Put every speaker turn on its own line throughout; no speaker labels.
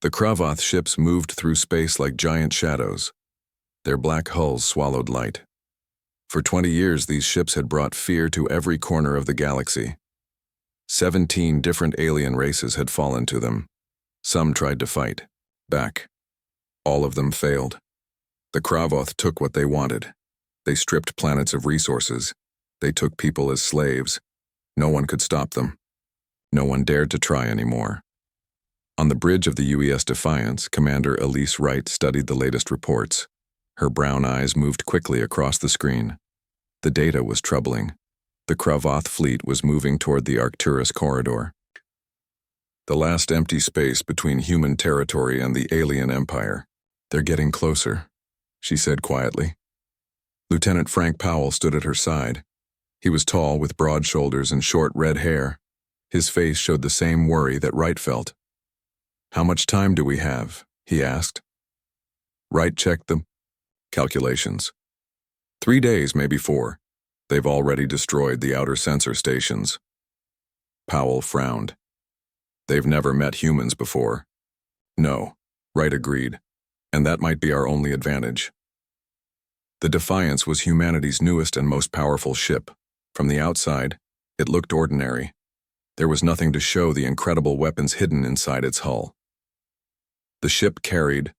The Kravoth ships moved through space like giant shadows. Their black hulls swallowed light. For 20 years, these ships had brought fear to every corner of the galaxy. 17 different alien races had fallen to them. Some tried to fight back. All of them failed. The Kravoth took what they wanted. They stripped planets of resources. They took people as slaves. No one could stop them. No one dared to try anymore. On the bridge of the UES Defiance, Commander Elise Wright studied the latest reports. Her brown eyes moved quickly across the screen. The data was troubling. The Kravoth fleet was moving toward the Arcturus corridor. The last empty space between human territory and the alien empire. They're getting closer, she said quietly. Lieutenant Frank Powell stood at her side. He was tall with broad shoulders and short red hair. His face showed the same worry that Wright felt. "How much time do we have?" he asked. Wright checked the calculations. 3 days, maybe 4. They've already destroyed the outer sensor stations. Powell frowned. They've never met humans before. No, Wright agreed, and that might be our only advantage. The Defiance was humanity's newest and most powerful ship. From the outside, it looked ordinary. There was nothing to show the incredible weapons hidden inside its hull. The ship carried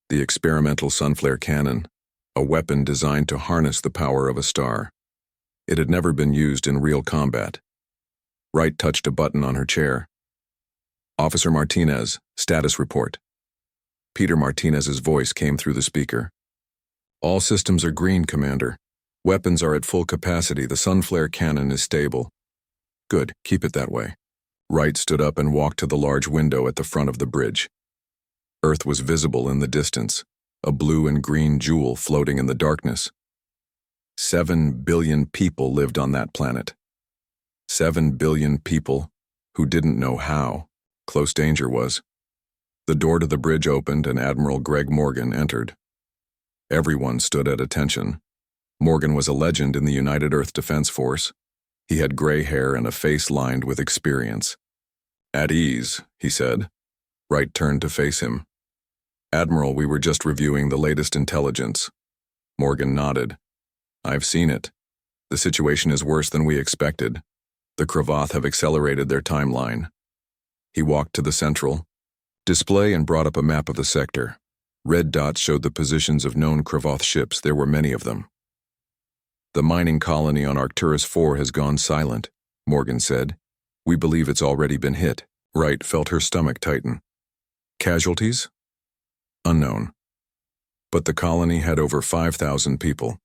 the experimental sunflare cannon, a weapon designed to harness the power of a star. It had never been used in real combat. Wright touched a button on her chair. "Officer Martinez, status report." Peter Martinez's voice came through the speaker. "All systems are green, Commander. Weapons are at full capacity. The sunflare cannon is stable." "Good, keep it that way." Wright stood up and walked to the large window at the front of the bridge. Earth was visible in the distance, a blue and green jewel floating in the darkness. 7 billion people lived on that planet. 7 billion people who didn't know how close danger was. The door to the bridge opened and Admiral Greg Morgan entered. Everyone stood at attention. Morgan was a legend in the United Earth Defense Force. He had gray hair and a face lined with experience. "At ease," he said. Wright turned to face him. "Admiral, we were just reviewing the latest intelligence." Morgan nodded. "I've seen it. The situation is worse than we expected. The Kravoth have accelerated their timeline." He walked to the central display and brought up a map of the sector. Red dots showed the positions of known Kravoth ships. There were many of them. "The mining colony on Arcturus 4 has gone silent," Morgan said. "We believe it's already been hit." Wright felt her stomach tighten. "Casualties?" "Unknown. But the colony had over 5,000 people."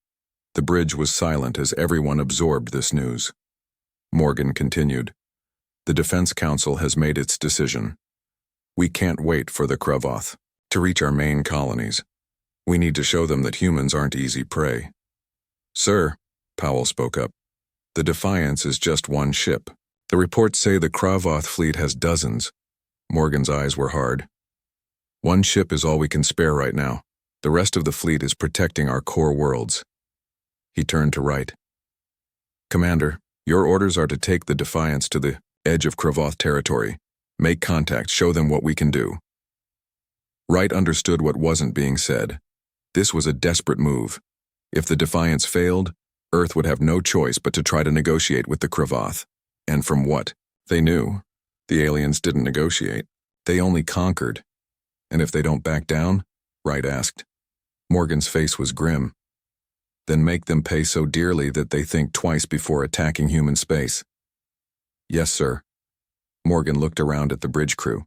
The bridge was silent as everyone absorbed this news. Morgan continued. "The Defense Council has made its decision. We can't wait for the Kravoth to reach our main colonies. We need to show them that humans aren't easy prey." "Sir," Powell spoke up, "the Defiance is just one ship. The reports say the Kravoth fleet has dozens." Morgan's eyes were hard. "One ship is all we can spare right now. The rest of the fleet is protecting our core worlds." He turned to Wright. "Commander, your orders are to take the Defiance to the edge of Kravoth territory. Make contact, show them what we can do." Wright understood what wasn't being said. This was a desperate move. If the Defiance failed, Earth would have no choice but to try to negotiate with the Kravoth. And from what they knew, the aliens didn't negotiate. They only conquered. "And if they don't back down?" Wright asked. Morgan's face was grim. "Then make them pay so dearly that they think twice before attacking human space." "Yes, sir." Morgan looked around at the bridge crew.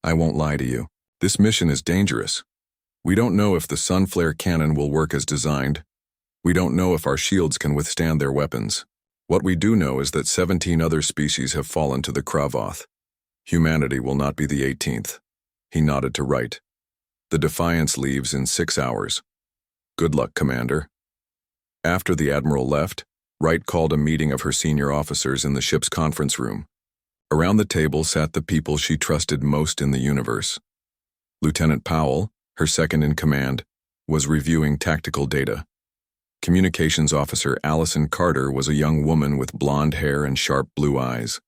"I won't lie to you. This mission is dangerous. We don't know if the sunflare cannon will work as designed. We don't know if our shields can withstand their weapons. What we do know is that 17 other species have fallen to the Kravoth. Humanity will not be the 18th. He nodded to Wright. "The Defiance leaves in 6 hours. Good luck, Commander." After the Admiral left, Wright called a meeting of her senior officers in the ship's conference room. Around the table sat the people she trusted most in the universe. Lieutenant Powell, her second in command, was reviewing tactical data. Communications Officer Allison Carter was a young woman with blonde hair and sharp blue eyes.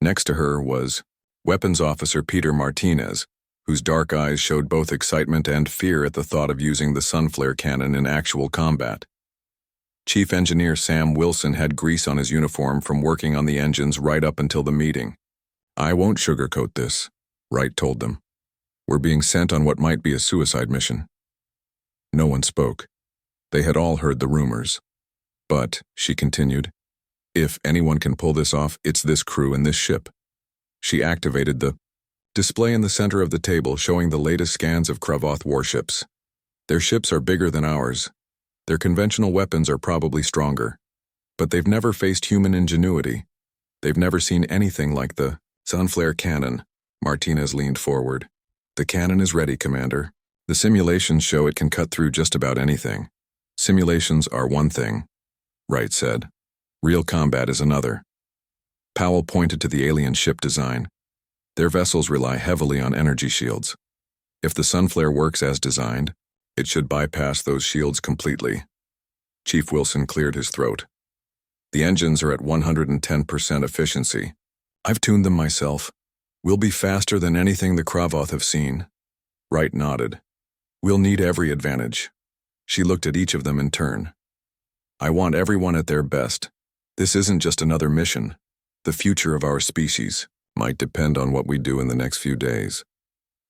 Next to her was Weapons Officer Peter Martinez, whose dark eyes showed both excitement and fear at the thought of using the sunflare cannon in actual combat. Chief Engineer Sam Wilson had grease on his uniform from working on the engines right up until the meeting. "I won't sugarcoat this," Wright told them. "We're being sent on what might be a suicide mission." No one spoke. They had all heard the rumors. "But," she continued, "if anyone can pull this off, it's this crew and this ship." She activated the display in the center of the table showing the latest scans of Kravoth warships. "Their ships are bigger than ours. Their conventional weapons are probably stronger. But they've never faced human ingenuity. They've never seen anything like the sunflare cannon." Martinez leaned forward. "The cannon is ready, Commander. The simulations show it can cut through just about anything." "Simulations are one thing," Wright said. "Real combat is another." Powell pointed to the alien ship design. "Their vessels rely heavily on energy shields. If the sunflare works as designed, it should bypass those shields completely." Chief Wilson cleared his throat. "The engines are at 110% efficiency. I've tuned them myself. We'll be faster than anything the Kravoth have seen." Wright nodded. "We'll need every advantage." She looked at each of them in turn. "I want everyone at their best. This isn't just another mission. The future of our species might depend on what we do in the next few days."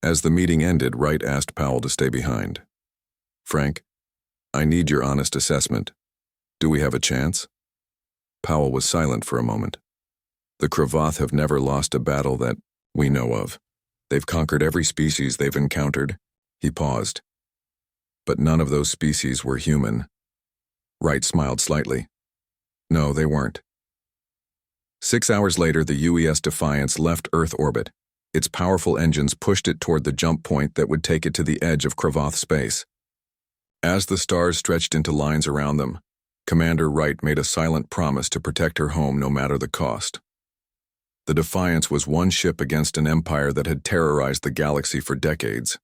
As the meeting ended, Wright asked Powell to stay behind. "Frank, I need your honest assessment. Do we have a chance?" Powell was silent for a moment. "The Kravoth have never lost a battle that we know of. They've conquered every species they've encountered." He paused. "But none of those species were human." Wright smiled slightly. "No, they weren't." 6 hours later, the UES Defiance left Earth orbit. Its powerful engines pushed it toward the jump point that would take it to the edge of Kravoth space. As the stars stretched into lines around them, Commander Wright made a silent promise to protect her home no matter the cost. The Defiance was one ship against an empire that had terrorized the galaxy for decades.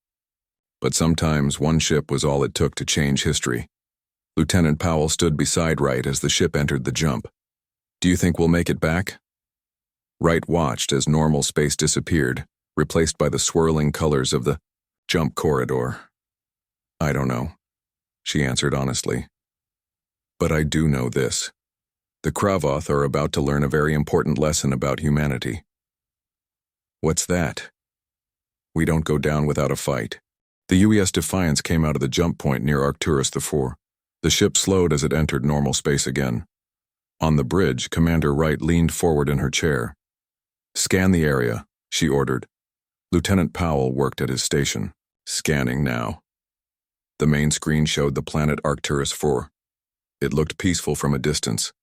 But sometimes one ship was all it took to change history. Lieutenant Powell stood beside Wright as the ship entered the jump. "Do you think we'll make it back?" Wright watched as normal space disappeared, replaced by the swirling colors of the jump corridor. "I don't know," she answered honestly. "But I do know this. The Kravoth are about to learn a very important lesson about humanity." "What's that?" "We don't go down without a fight." The UES Defiance came out of the jump point near Arcturus IV. The ship slowed as it entered normal space again. On the bridge, Commander Wright leaned forward in her chair. "Scan the area," she ordered. Lieutenant Powell worked at his station. Scanning now. The main screen showed the planet Arcturus IV. It looked peaceful from a distance.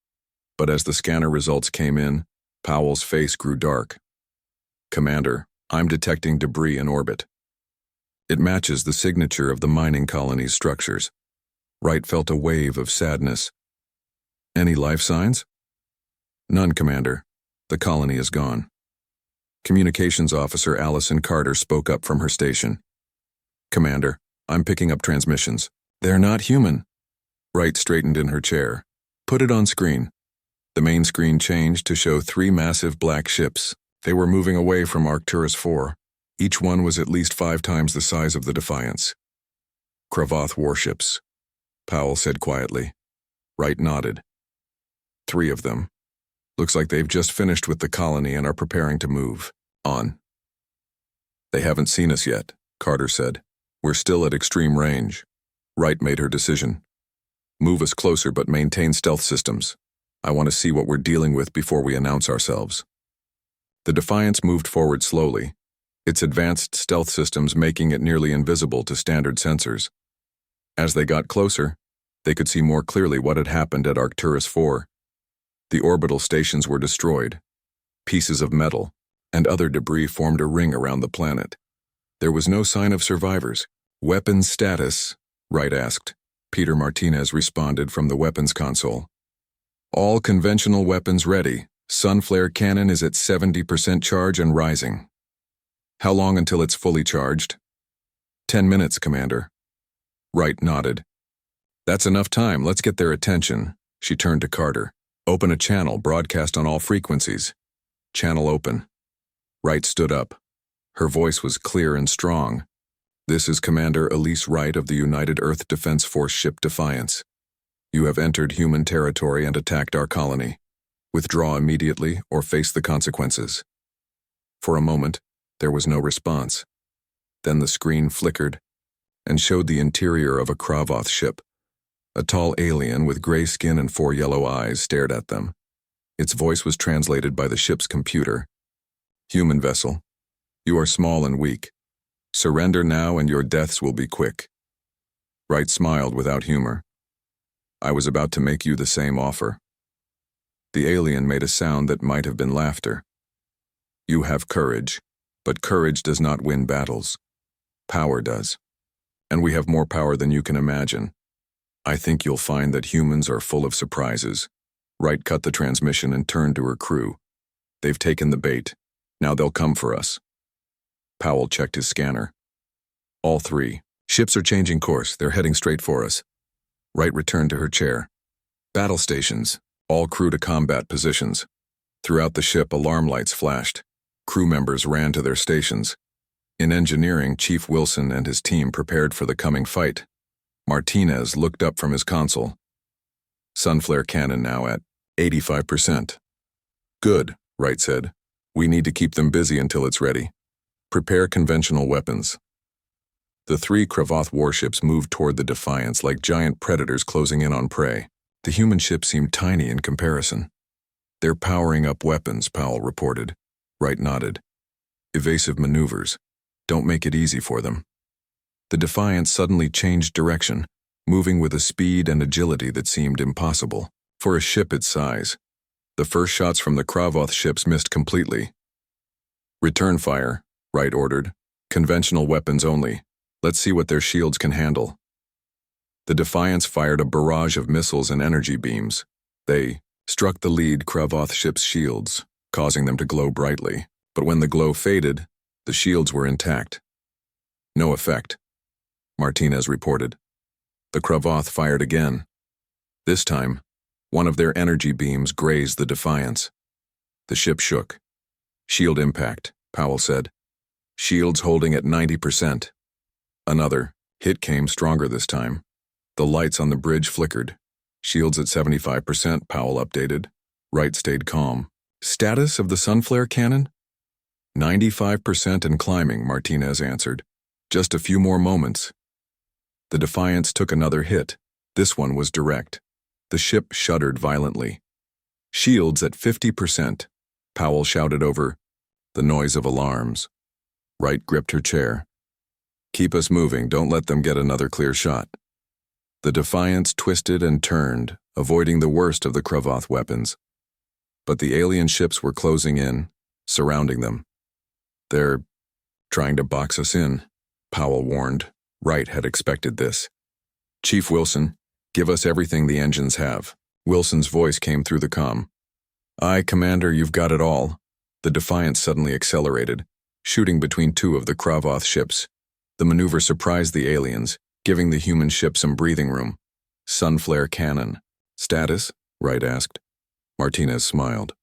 But as the scanner results came in, Powell's face grew dark. "Commander, I'm detecting debris in orbit. It matches the signature of the mining colony's structures." Wright felt a wave of sadness. "Any life signs?" "None, Commander. The colony is gone." Communications Officer Allison Carter spoke up from her station. "Commander, I'm picking up transmissions. They're not human." Wright straightened in her chair. "Put it on screen." The main screen changed to show 3 massive black ships. They were moving away from Arcturus IV. Each one was at least 5 times the size of the Defiance. "Kravoth warships," Powell said quietly. Wright nodded. 3 of them. Looks like they've just finished with the colony and are preparing to move on. "They haven't seen us yet," Carter said. "We're still at extreme range." Wright made her decision. "Move us closer but maintain stealth systems. I want to see what we're dealing with before we announce ourselves." The Defiance moved forward slowly, its advanced stealth systems making it nearly invisible to standard sensors. As they got closer, they could see more clearly what had happened at Arcturus IV. The orbital stations were destroyed. Pieces of metal and other debris formed a ring around the planet. There was no sign of survivors. "Weapons status?" Wright asked. Peter Martinez responded from the weapons console. "All conventional weapons ready. Sunflare cannon is at 70% charge and rising." "How long until it's fully charged?" 10 minutes, Commander." Wright nodded. "That's enough time. Let's get their attention." She turned to Carter. "Open a channel, broadcast on all frequencies." "Channel open." Wright stood up. Her voice was clear and strong. "This is Commander Elise Wright of the United Earth Defense Force ship Defiance. You have entered human territory and attacked our colony. Withdraw immediately or face the consequences." For a moment, there was no response. Then the screen flickered and showed the interior of a Kravoth ship. A tall alien with gray skin and 4 yellow eyes stared at them. Its voice was translated by the ship's computer. "Human vessel, you are small and weak. Surrender now and your deaths will be quick." Wright smiled without humor. "I was about to make you the same offer." The alien made a sound that might have been laughter. "You have courage, but courage does not win battles. Power does. And we have more power than you can imagine. I think you'll find that humans are full of surprises." Wright cut the transmission and turned to her crew. "They've taken the bait. Now they'll come for us." Powell checked his scanner. "All 3. Ships are changing course. They're heading straight for us." Wright returned to her chair. "Battle stations. All crew to combat positions." Throughout the ship, alarm lights flashed. Crew members ran to their stations. In engineering, Chief Wilson and his team prepared for the coming fight. Martinez looked up from his console. "Sunflare cannon now at 85%. "Good," Wright said. "We need to keep them busy until it's ready. Prepare conventional weapons." The 3 Kravoth warships moved toward the Defiance like giant predators closing in on prey. The human ships seemed tiny in comparison. "They're powering up weapons," Powell reported. Wright nodded. "Evasive maneuvers. Don't make it easy for them." The Defiance suddenly changed direction, moving with a speed and agility that seemed impossible for a ship its size. The first shots from the Kravoth ships missed completely. "Return fire," Wright ordered. "Conventional weapons only. Let's see what their shields can handle." The Defiance fired a barrage of missiles and energy beams. They struck the lead Kravoth ship's shields, causing them to glow brightly. But when the glow faded, the shields were intact. "No effect," Martinez reported. The Kravoth fired again. This time, one of their energy beams grazed the Defiance. The ship shook. "Shield impact," Powell said. "Shields holding at 90%. Another hit came stronger this time. The lights on the bridge flickered. "Shields at 75%, Powell updated. Wright stayed calm. "Status of the Sunflare cannon?" 95% and climbing, Martinez answered. "Just a few more moments." The Defiance took another hit. This one was direct. The ship shuddered violently. "Shields at 50%, Powell shouted over the noise of alarms. Wright gripped her chair. "Keep us moving, don't let them get another clear shot." The Defiance twisted and turned, avoiding the worst of the Kravoth weapons. But the alien ships were closing in, surrounding them. "They're trying to box us in," Powell warned. Wright had expected this. "Chief Wilson, give us everything the engines have." Wilson's voice came through the comm. "Aye, Commander, you've got it all." The Defiance suddenly accelerated, shooting between 2 of the Kravoth ships. The maneuver surprised the aliens, giving the human ship some breathing room. "Sunflare cannon. Status?" Wright asked. Martinez smiled.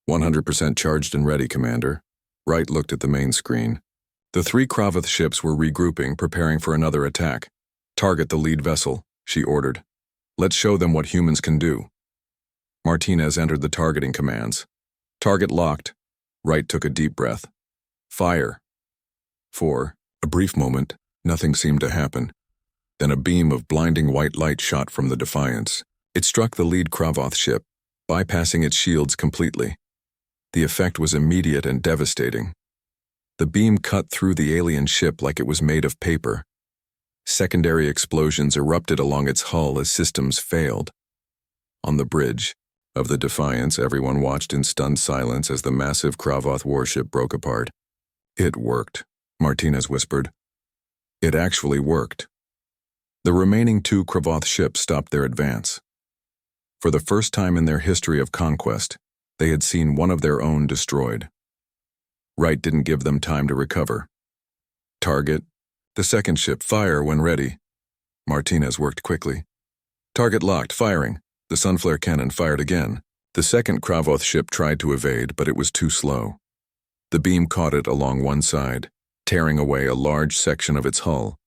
100% charged and ready, Commander." Wright looked at the main screen. The 3 Kravoth ships were regrouping, preparing for another attack. "Target the lead vessel," she ordered. "Let's show them what humans can do." Martinez entered the targeting commands. "Target locked." Wright took a deep breath. "Fire." For a brief moment, nothing seemed to happen. Then a beam of blinding white light shot from the Defiance. It struck the lead Kravoth ship, bypassing its shields completely. The effect was immediate and devastating. The beam cut through the alien ship like it was made of paper. Secondary explosions erupted along its hull as systems failed. On the bridge of the Defiance, everyone watched in stunned silence as the massive Kravoth warship broke apart. "It worked," Martinez whispered. It actually worked. The remaining 2 Kravoth ships stopped their advance. For the first time in their history of conquest, they had seen one of their own destroyed. Wright didn't give them time to recover. "Target. The second ship, fire when ready." Martinez worked quickly. "Target locked, firing." The Sunflare cannon fired again. The second Kravoth ship tried to evade, but it was too slow. The beam caught it along one side, tearing away a large section of its hull.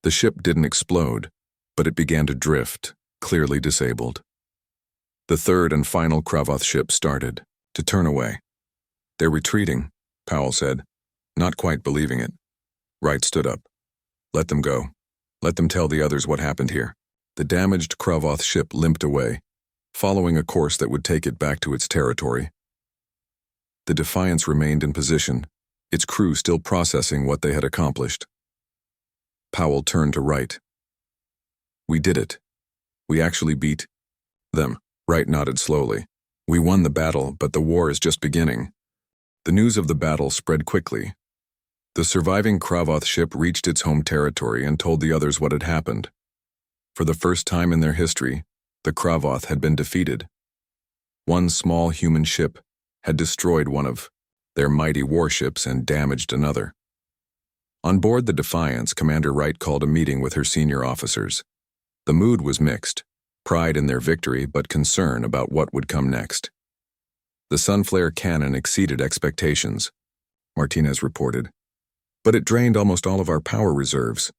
The ship didn't explode, but it began to drift, clearly disabled. The third and final Kravoth ship started to turn away. "They're retreating," Powell said, not quite believing it. Wright stood up. "Let them go. Let them tell the others what happened here." The damaged Kravoth ship limped away, following a course that would take it back to its territory. The Defiance remained in position, its crew still processing what they had accomplished. Powell turned to Wright. "We did it. We actually beat them." Wright nodded slowly. "We won the battle, but the war is just beginning." The news of the battle spread quickly. The surviving Kravoth ship reached its home territory and told the others what had happened. For the first time in their history, the Kravoth had been defeated. One small human ship had destroyed one of their mighty warships and damaged another. On board the Defiance, Commander Wright called a meeting with her senior officers. The mood was mixed, pride in their victory but concern about what would come next. "The Sunflare cannon exceeded expectations," Martinez reported, "but it drained almost all of our power reserves.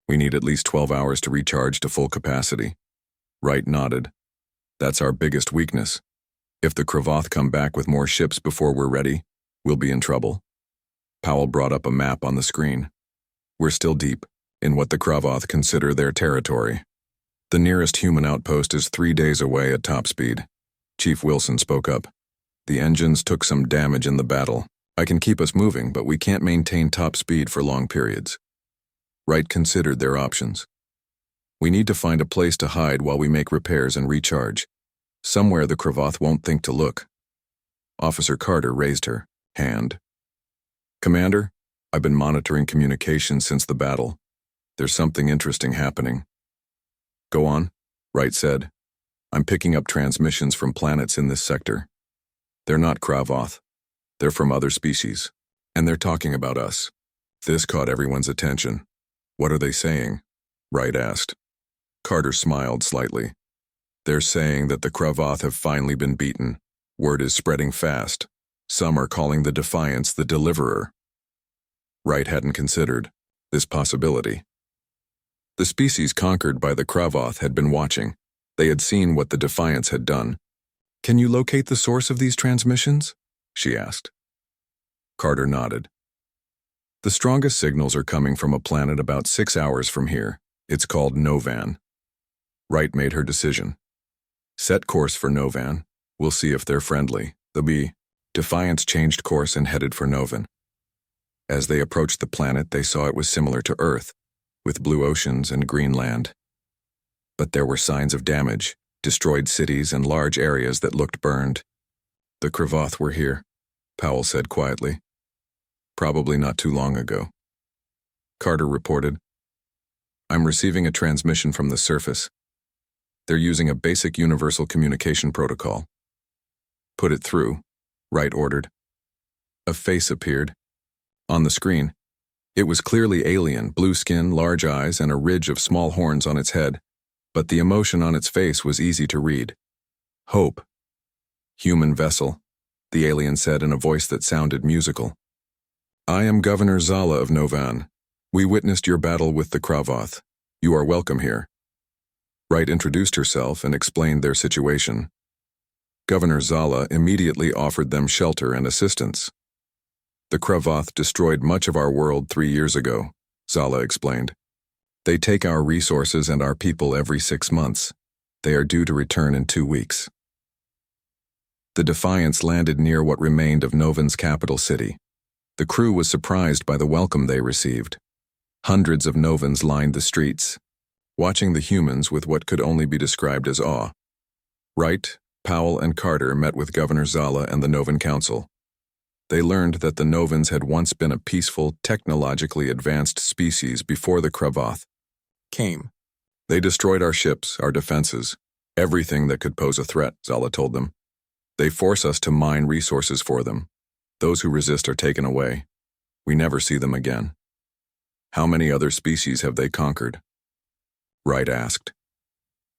We need at least 12 hours to recharge to full capacity." Wright nodded. "That's our biggest weakness. If the Kravoth come back with more ships before we're ready, we'll be in trouble." Powell brought up a map on the screen. "We're still deep in what the Kravoth consider their territory. The nearest human outpost is 3 days away at top speed." Chief Wilson spoke up. "The engines took some damage in the battle. I can keep us moving, but we can't maintain top speed for long periods." Wright considered their options. "We need to find a place to hide while we make repairs and recharge. Somewhere the Kravoth won't think to look." Officer Carter raised her hand. "Commander, I've been monitoring communications since the battle. There's something interesting happening." "Go on," Wright said. "I'm picking up transmissions from planets in this sector. They're not Kravoth. They're from other species, and they're talking about us." This caught everyone's attention. "What are they saying?" Wright asked. Carter smiled slightly. "They're saying that the Kravoth have finally been beaten. Word is spreading fast. Some are calling the Defiance the Deliverer." Wright hadn't considered this possibility. The species conquered by the Kravoth had been watching. They had seen what the Defiance had done. "Can you locate the source of these transmissions?" she asked. Carter nodded. "The strongest signals are coming from a planet about 6 hours from here. It's called Novan." Wright made her decision. "Set course for Novan. We'll see if they're friendly. The Defiance changed course and headed for Novan. As they approached the planet, they saw it was similar to Earth, with blue oceans and green land. But there were signs of damage, destroyed cities and large areas that looked burned. "The Kravoth were here," Powell said quietly. "Probably not too long ago." Carter reported, "I'm receiving a transmission from the surface. They're using a basic universal communication protocol." "Put it through," Wright ordered. A face appeared on the screen. It was clearly alien, blue skin, large eyes, and a ridge of small horns on its head, but the emotion on its face was easy to read. "Hope." "Human vessel," the alien said in a voice that sounded musical. "I am Governor Zala of Novan. We witnessed your battle with the Kravoth. You are welcome here." Wright introduced herself and explained their situation. Governor Zala immediately offered them shelter and assistance. "The Kravoth destroyed much of our world 3 years ago," Zala explained. "They take our resources and our people every 6 months. They are due to return in 2 weeks." The Defiance landed near what remained of Novan's capital city. The crew was surprised by the welcome they received. Hundreds of Novans lined the streets, watching the humans with what could only be described as awe. Wright, Powell, and Carter met with Governor Zala and the Novan Council. They learned that the Novans had once been a peaceful, technologically advanced species before the Kravoth came. "They destroyed our ships, our defenses, everything that could pose a threat," Zala told them. "They force us to mine resources for them. Those who resist are taken away. We never see them again." "How many other species have they conquered?" Wright asked.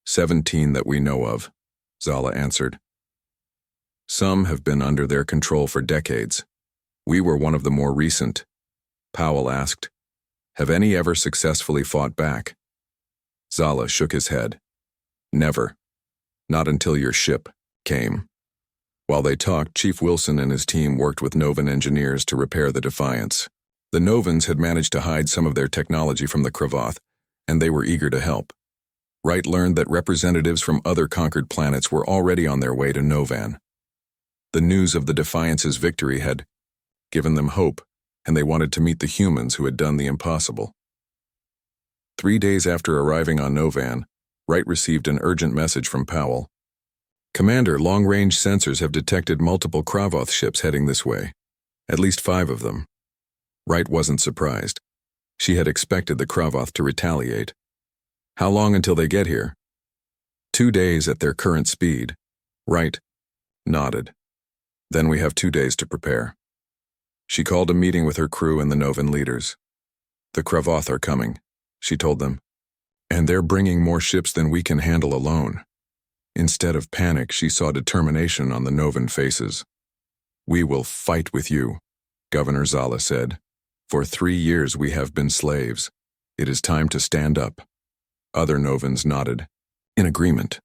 17 that we know of," Zala answered. "Some have been under their control for decades. We were one of the more recent. Powell asked, "Have any ever successfully fought back?" Zala shook his head. "Never. Not until your ship came." While they talked, Chief Wilson and his team worked with Novan engineers to repair the Defiance. The Novans had managed to hide some of their technology from the Kravoth, and they were eager to help. Wright learned that representatives from other conquered planets were already on their way to Novan. The news of the Defiance's victory had given them hope, and they wanted to meet the humans who had done the impossible. 3 days after arriving on Novan, Wright received an urgent message from Powell. "Commander, long-range sensors have detected multiple Kravoth ships heading this way. At least 5 of them." Wright wasn't surprised. She had expected the Kravoth to retaliate. "How long until they get here?" 2 days at their current speed." Wright nodded. "Then we have 2 days to prepare." She called a meeting with her crew and the Novan leaders. "The Kravoth are coming," she told them. "And they're bringing more ships than we can handle alone." Instead of panic, she saw determination on the Novan faces. "We will fight with you," Governor Zala said. "For 3 years we have been slaves. It is time to stand up." Other Novans nodded. In agreement.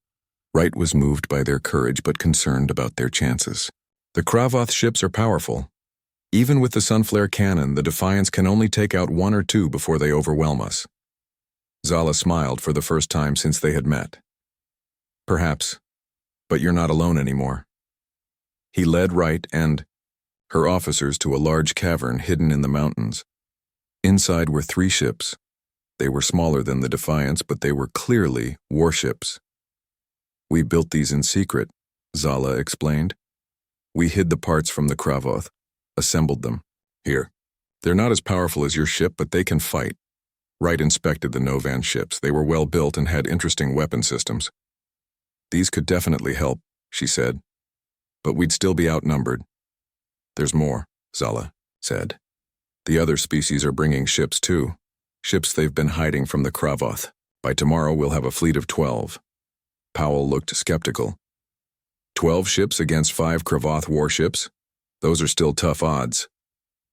Wright was moved by their courage but concerned about their chances. "The Kravoth ships are powerful. Even with the Sunflare cannon, the Defiance can only take out 1 or 2 before they overwhelm us." Zala smiled for the first time since they had met. "Perhaps, but you're not alone anymore." He led Wright and her officers to a large cavern hidden in the mountains. Inside were 3 ships. They were smaller than the Defiance, but they were clearly warships. "We built these in secret," Zala explained. "We hid the parts from the Kravoth, assembled them. Here. They're not as powerful as your ship, but they can fight." Wright inspected the Novan ships. They were well built and had interesting weapon systems. "These could definitely help," she said. "But we'd still be outnumbered." "There's more," Zala said. "The other species are bringing ships too. Ships they've been hiding from the Kravoth. By tomorrow we'll have a fleet of 12. Powell looked skeptical. 12 ships against 5 Kravoth warships? Those are still tough odds.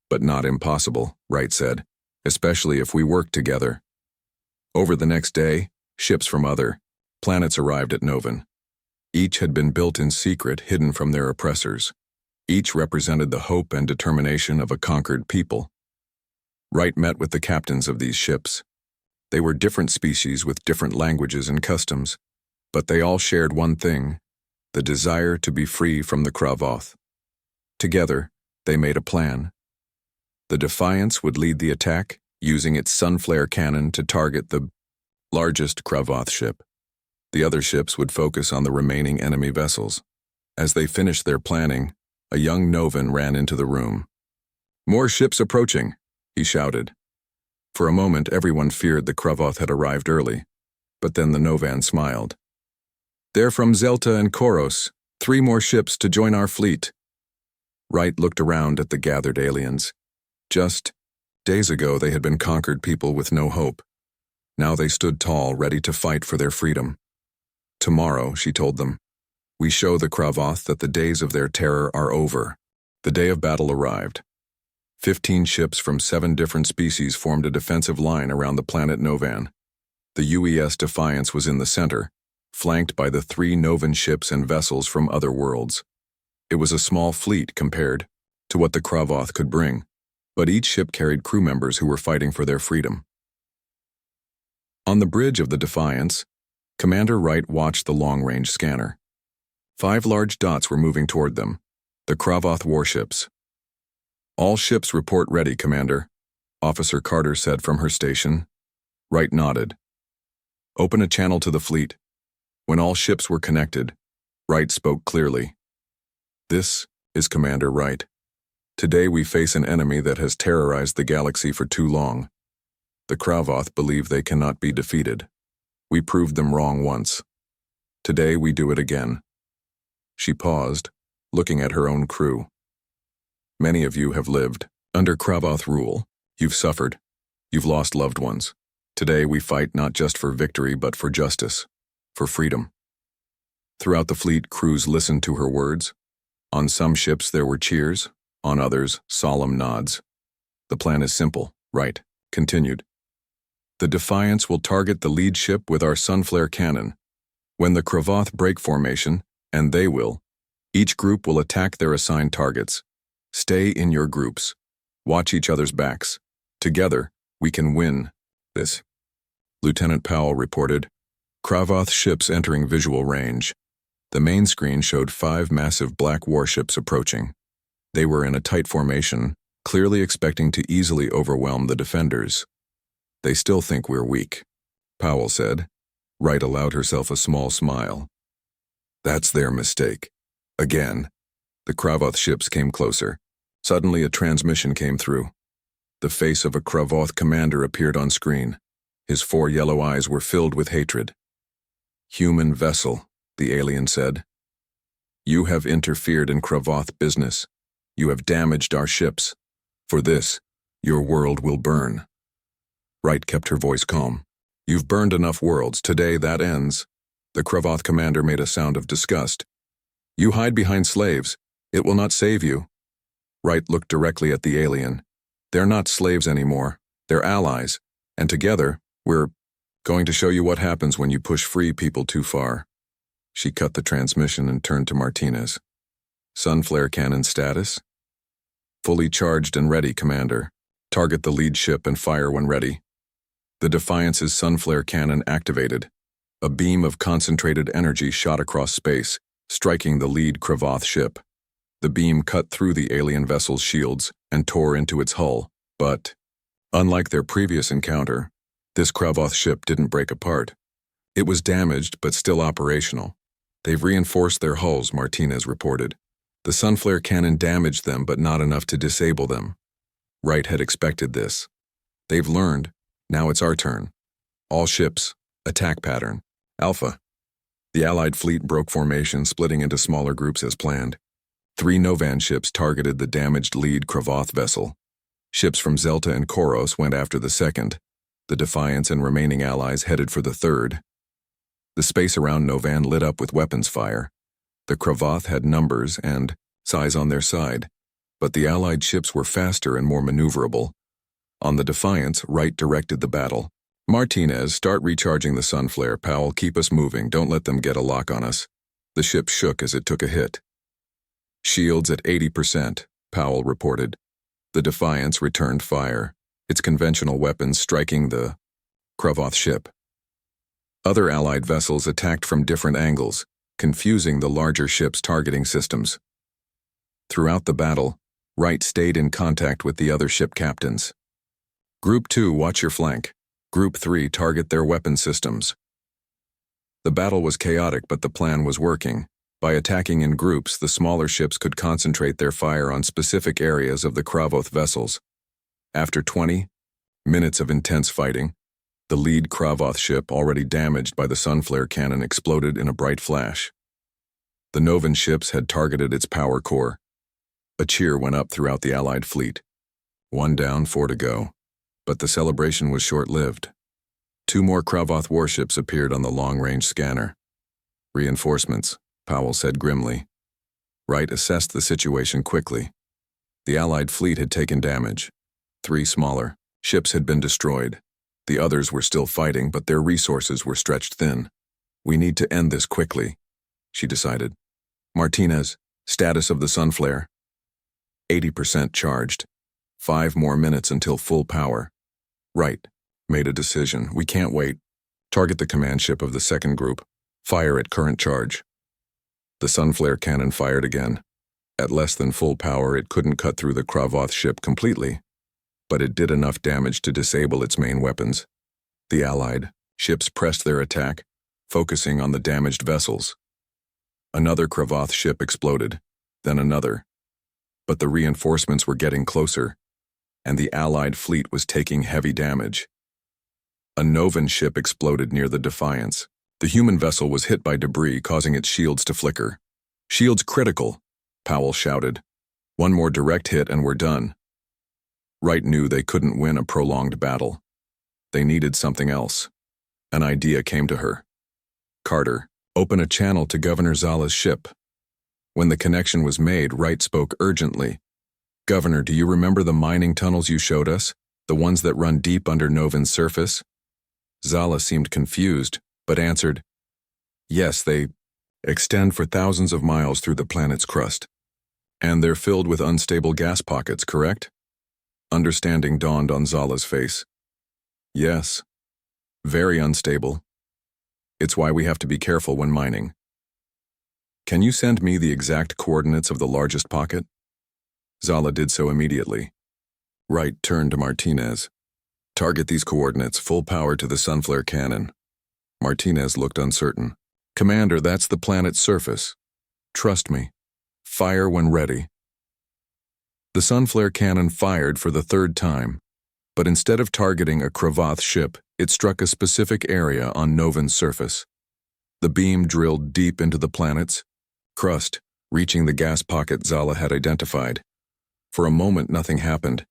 "But not impossible," Wright said, "especially if we work together." Over the next day, ships from other planets arrived at Novan. Each had been built in secret, hidden from their oppressors. Each represented the hope and determination of a conquered people. Wright met with the captains of these ships. They were different species with different languages and customs, but they all shared one thing: the desire to be free from the Kravoth. Together, they made a plan. The Defiance would lead the attack, using its Sunflare cannon to target the largest Kravoth ship. The other ships would focus on the remaining enemy vessels. As they finished their planning, a young Novan ran into the room. "More ships approaching," he shouted. For a moment, everyone feared the Kravoth had arrived early, but then the Novan smiled. "They're from Zelta and Koros, 3 more ships to join our fleet." Wright looked around at the gathered aliens. Just days ago, they had been conquered people with no hope. Now they stood tall, ready to fight for their freedom. "Tomorrow," she told them, "we show the Kravoth that the days of their terror are over." The day of battle arrived. 15 ships from 7 different species formed a defensive line around the planet Novan. The UES Defiance was in the center, flanked by the 3 Novan ships and vessels from other worlds. It was a small fleet compared to what the Kravoth could bring, but each ship carried crew members who were fighting for their freedom. On the bridge of the Defiance, Commander Wright watched the long-range scanner. 5 large dots were moving toward them, the Kravoth warships. "All ships report ready, Commander," Officer Carter said from her station. Wright nodded. "Open a channel to the fleet." When all ships were connected, Wright spoke clearly. "This is Commander Wright. Today we face an enemy that has terrorized the galaxy for too long. The Kravoth believe they cannot be defeated. We proved them wrong once. Today we do it again." She paused, looking at her own crew. "Many of you have lived under Kravoth rule. You've suffered. You've lost loved ones. Today we fight not just for victory but for justice, for freedom." Throughout the fleet, crews listened to her words. On some ships there were cheers, On others, solemn nods. The plan is simple, Wright continued. The Defiance will target the lead ship with our Sunflare cannon. When the Cravoth break formation, and they will, each group will attack their assigned targets. Stay in your groups. Watch each other's backs. Together, we can win this. Lieutenant Powell reported, Cravoth ships entering visual range. The main screen showed 5 massive black warships approaching. They were in a tight formation, clearly expecting to easily overwhelm the defenders. They still think we're weak, Powell said. Wright allowed herself a small smile. That's their mistake. Again. The Cravoth ships came closer. Suddenly a transmission came through. The face of a Cravoth commander appeared on screen. His 4 yellow eyes were filled with hatred. Human vessel, the alien said. You have interfered in Cravoth business. You have damaged our ships. For this, your world will burn. Wright kept her voice calm. You've burned enough worlds. Today that ends. The Cravoth commander made a sound of disgust. You hide behind slaves. It will not save you. Wright looked directly at the alien. They're not slaves anymore. They're allies. And together, we're going to show you what happens when you push free people too far. She cut the transmission and turned to Martinez. Sunflare cannon status? Fully charged and ready, Commander. Target the lead ship and fire when ready. The Defiance's Sunflare cannon activated. A beam of concentrated energy shot across space, striking the lead Cravoth ship. The beam cut through the alien vessel's shields and tore into its hull, but, unlike their previous encounter, this Cravoth ship didn't break apart. It was damaged but still operational. They've reinforced their hulls, Martinez reported. The Sunflare cannon damaged them but not enough to disable them. Wright had expected this. They've learned. Now it's our turn. All ships, attack pattern. Alpha. The Allied fleet broke formation, splitting into smaller groups as planned. 3 Novan ships targeted the damaged lead Cravoth vessel. Ships from Zelta and Koros went after the second. The Defiance and remaining allies headed for the third. The space around Novan lit up with weapons fire. The Cravoth had numbers and size on their side, but the Allied ships were faster and more maneuverable. On the Defiance, Wright directed the battle. Martinez, start recharging the Sunflare. Powell, keep us moving. Don't let them get a lock on us. The ship shook as it took a hit. Shields at 80%, Powell reported. The Defiance returned fire, its conventional weapons striking the Cravoth ship. Other Allied vessels attacked from different angles, confusing the larger ship's targeting systems. Throughout the battle, Wright stayed in contact with the other ship captains. Group 2, watch your flank. Group 3, target their weapon systems. The battle was chaotic, but the plan was working. By attacking in groups, the smaller ships could concentrate their fire on specific areas of the Cravoth vessels. After 20 minutes of intense fighting, the lead Cravoth ship, already damaged by the Sunflare cannon, exploded in a bright flash. The Novan ships had targeted its power core. A cheer went up throughout the Allied fleet. 1 down, 4 to go. But the celebration was short-lived. 2 more Cravoth warships appeared on the long-range scanner. Reinforcements, Powell said grimly. Wright assessed the situation quickly. The Allied fleet had taken damage. 3 smaller ships had been destroyed. The others were still fighting, but their resources were stretched thin. We need to end this quickly, she decided. Martinez, status of the Sunflare. 80% charged. 5 more minutes until full power. Wright made a decision. We can't wait. Target the command ship of the second group. Fire at current charge. The Sunflare cannon fired again. At less than full power, it couldn't cut through the Cravoth ship completely, but it did enough damage to disable its main weapons. The Allied ships pressed their attack, focusing on the damaged vessels. Another Cravoth ship exploded, then another. But the reinforcements were getting closer, and the Allied fleet was taking heavy damage. A Novan ship exploded near the Defiance. The human vessel was hit by debris, causing its shields to flicker. Shields critical, Powell shouted. 1 more direct hit and we're done. Wright knew they couldn't win a prolonged battle. They needed something else. An idea came to her. Carter, open a channel to Governor Zala's ship. When the connection was made, Wright spoke urgently. Governor, do you remember the mining tunnels you showed us? The ones that run deep under Noven's surface? Zala seemed confused, but answered, Yes, they extend for thousands of miles through the planet's crust. And they're filled with unstable gas pockets, correct? Understanding dawned on Zala's face. Yes. Very unstable. It's why we have to be careful when mining. Can you send me the exact coordinates of the largest pocket? Zala did so immediately. Wright turned to Martinez. Target these coordinates, full power to the sunflare cannon. Martinez looked uncertain. Commander, that's the planet's surface. Trust me. Fire when ready. The sunflare cannon fired for the third time, but instead of targeting a Kravath ship, it struck a specific area on Noven's surface. The beam drilled deep into the planet's crust, reaching the gas pocket Zala had identified. For a moment, nothing happened.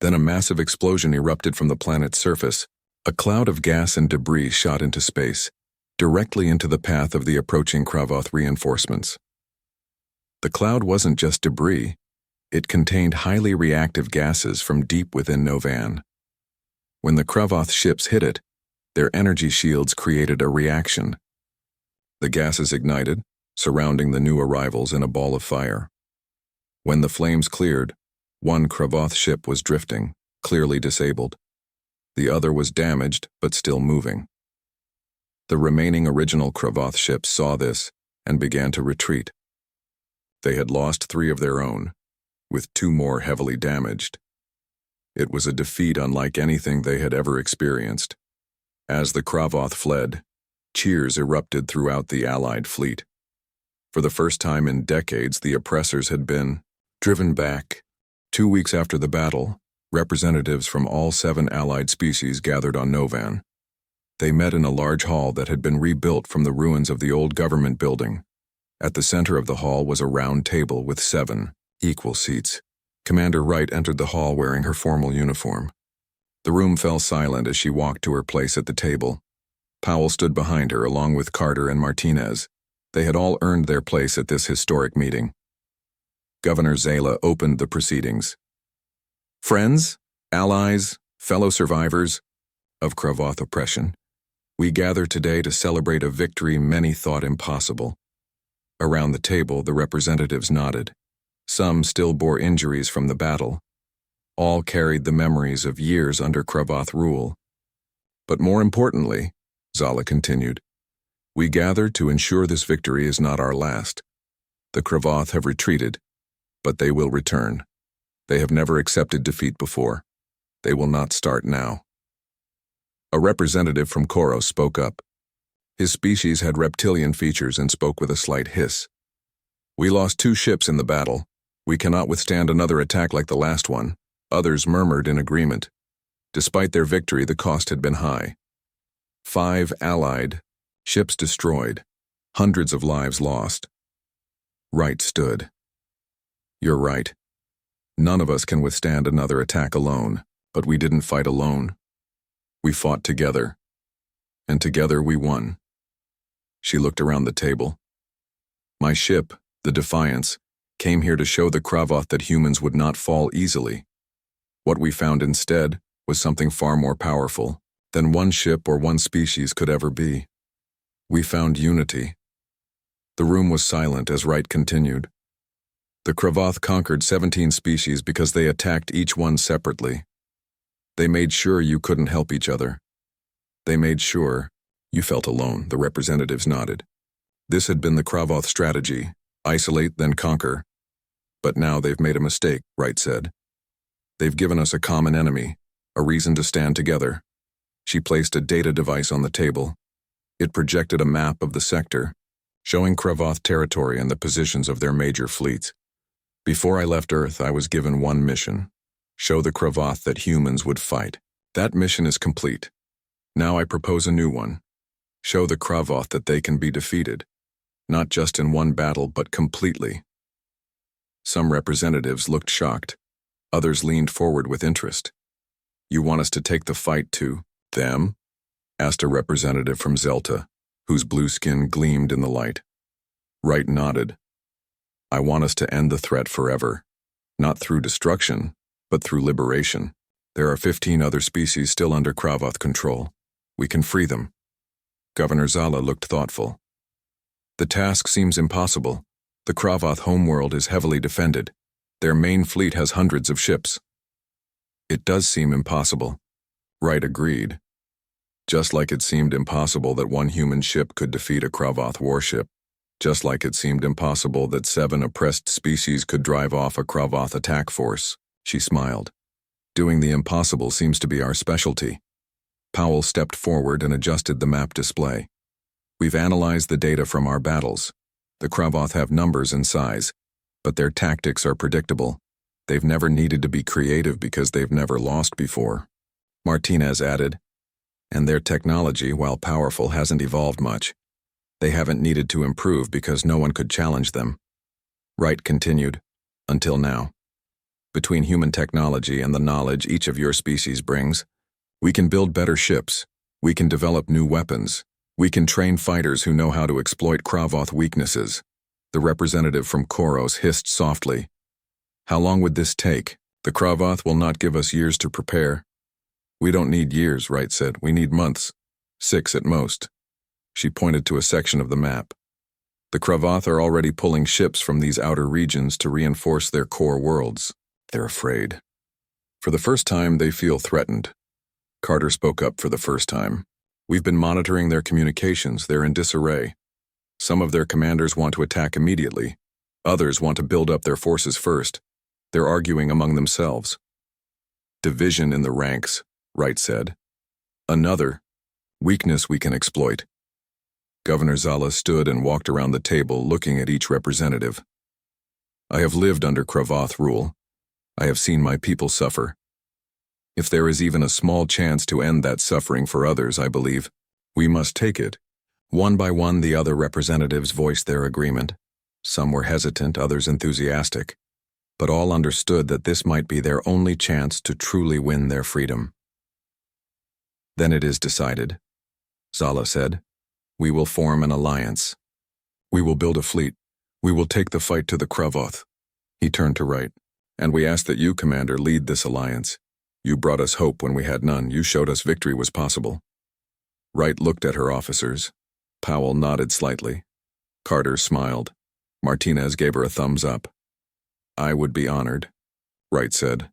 Then a massive explosion erupted from the planet's surface. A cloud of gas and debris shot into space, directly into the path of the approaching Kravath reinforcements. The cloud wasn't just debris. It contained highly reactive gases from deep within Novan. When the Kravath ships hit it, their energy shields created a reaction. The gases ignited, surrounding the new arrivals in a ball of fire. When the flames cleared, one Kravath ship was drifting, clearly disabled. The other was damaged, but still moving. The remaining original Kravath ships saw this and began to retreat. They had lost 3 of their own, with 2 more heavily damaged. It was a defeat unlike anything they had ever experienced. As the Kravath fled, cheers erupted throughout the Allied fleet. For the first time in decades, the oppressors had been driven back. 2 weeks after the battle, representatives from all 7 Allied species gathered on Novan. They met in a large hall that had been rebuilt from the ruins of the old government building. At the center of the hall was a round table with 7 equal seats. Commander Wright entered the hall wearing her formal uniform. The room fell silent as she walked to her place at the table. Powell stood behind her along with Carter and Martinez. They had all earned their place at this historic meeting. Governor Zala opened the proceedings. Friends, allies, fellow survivors of Kravath oppression, we gather today to celebrate a victory many thought impossible. Around the table, the representatives nodded. Some still bore injuries from the battle. All carried the memories of years under Kravath rule. But more importantly, Zala continued, we gather to ensure this victory is not our last. The Kravath have retreated, but they will return. They have never accepted defeat before. They will not start now. A representative from Koros spoke up. His species had reptilian features and spoke with a slight hiss. We lost 2 ships in the battle. We cannot withstand another attack like the last one. Others murmured in agreement. Despite their victory, the cost had been high. 5 Allied ships destroyed, hundreds of lives lost. Wright stood. You're right. None of us can withstand another attack alone, but we didn't fight alone. We fought together, and together we won. She looked around the table. My ship, the Defiance, came here to show the Kravath that humans would not fall easily. What we found instead was something far more powerful than one ship or one species could ever be. We found unity. The room was silent as Wright continued. The Kravath conquered 17 species because they attacked each one separately. They made sure you couldn't help each other. They made sure you felt alone, the representatives nodded. This had been the Kravath strategy, isolate then conquer. But now they've made a mistake, Wright said. They've given us a common enemy, a reason to stand together. She placed a data device on the table. It projected a map of the sector, showing Kravath territory and the positions of their major fleets. Before I left Earth, I was given one mission. Show the Kravath that humans would fight. That mission is complete. Now I propose a new one. Show the Kravath that they can be defeated, not just in one battle, but completely. Some representatives looked shocked. Others leaned forward with interest. You want us to take the fight to them? Asked a representative from Zelta, whose blue skin gleamed in the light. Wright nodded. I want us to end the threat forever. Not through destruction, but through liberation. There are 15 other species still under Kravoth control. We can free them. Governor Zala looked thoughtful. The task seems impossible. The Kravoth homeworld is heavily defended. Their main fleet has hundreds of ships. It does seem impossible. Wright agreed. Just like it seemed impossible that one human ship could defeat a Kravoth warship. Just like it seemed impossible that 7 oppressed species could drive off a Kravoth attack force. She smiled. Doing the impossible seems to be our specialty. Powell stepped forward and adjusted the map display. We've analyzed the data from our battles. The Kravoth have numbers and size, but their tactics are predictable. They've never needed to be creative because they've never lost before. Martinez added, and their technology, while powerful, hasn't evolved much. They haven't needed to improve because no one could challenge them. Wright continued, until now. Between human technology and the knowledge each of your species brings, we can build better ships, we can develop new weapons, we can train fighters who know how to exploit Kravoth weaknesses. The representative from Koros hissed softly. How long would this take? The Kravoth will not give us years to prepare. We don't need years, Wright said. We need months. 6 at most. She pointed to a section of the map. The Kravoth are already pulling ships from these outer regions to reinforce their core worlds. They're afraid. For the first time, they feel threatened. Carter spoke up for the first time. We've been monitoring their communications. They're in disarray. Some of their commanders want to attack immediately. Others want to build up their forces first. They're arguing among themselves. Division in the ranks, Wright said. Another weakness we can exploit. Governor Zala stood and walked around the table looking at each representative. I have lived under Kravoth rule. I have seen my people suffer. If there is even a small chance to end that suffering for others, I believe, we must take it. One by one, the other representatives voiced their agreement. Some were hesitant, others enthusiastic, but all understood that this might be their only chance to truly win their freedom. Then it is decided, Zala said. We will form an alliance. We will build a fleet. We will take the fight to the Kravoth. He turned to Wright. And we ask that you, Commander, lead this alliance. You brought us hope when we had none. You showed us victory was possible. Wright looked at her officers. Powell nodded slightly. Carter smiled. Martinez gave her a thumbs up. I would be honored, Wright said.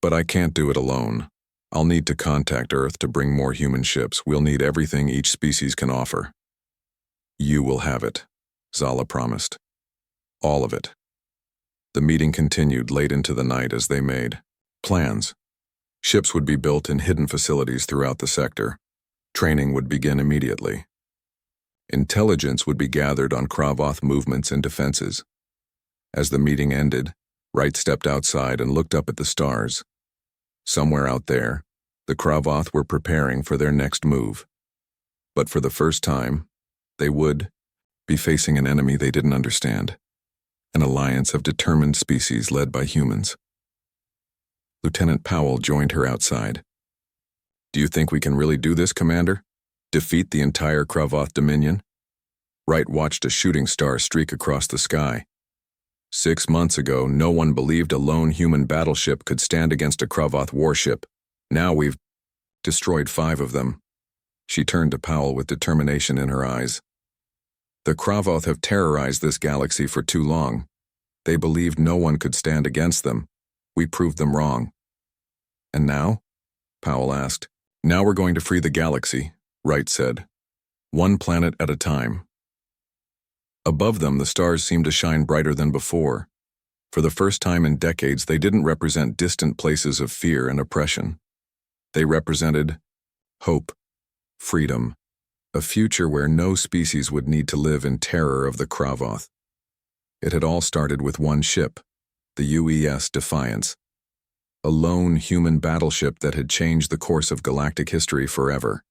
But I can't do it alone. I'll need to contact Earth to bring more human ships. We'll need everything each species can offer. You will have it, Zala promised. All of it. The meeting continued late into the night as they made plans. Ships would be built in hidden facilities throughout the sector. Training would begin immediately. Intelligence would be gathered on Kravoth movements and defenses. As the meeting ended, Wright stepped outside and looked up at the stars. Somewhere out there, the Kravoth were preparing for their next move. But for the first time, they would be facing an enemy they didn't understand. An alliance of determined species led by humans. Lieutenant Powell joined her outside. Do you think we can really do this, Commander? Defeat the entire Kravoth Dominion? Wright watched a shooting star streak across the sky. 6 months ago, no one believed a lone human battleship could stand against a Kravoth warship. Now we've destroyed 5 of them. She turned to Powell with determination in her eyes. The Kravoth have terrorized this galaxy for too long. They believed no one could stand against them. We proved them wrong. And now? Powell asked. Now we're going to free the galaxy, Wright said. One planet at a time. Above them, the stars seemed to shine brighter than before. For the first time in decades, they didn't represent distant places of fear and oppression. They represented hope, freedom, a future where no species would need to live in terror of the Kravoth. It had all started with one ship, the UES Defiance, a lone human battleship that had changed the course of galactic history forever.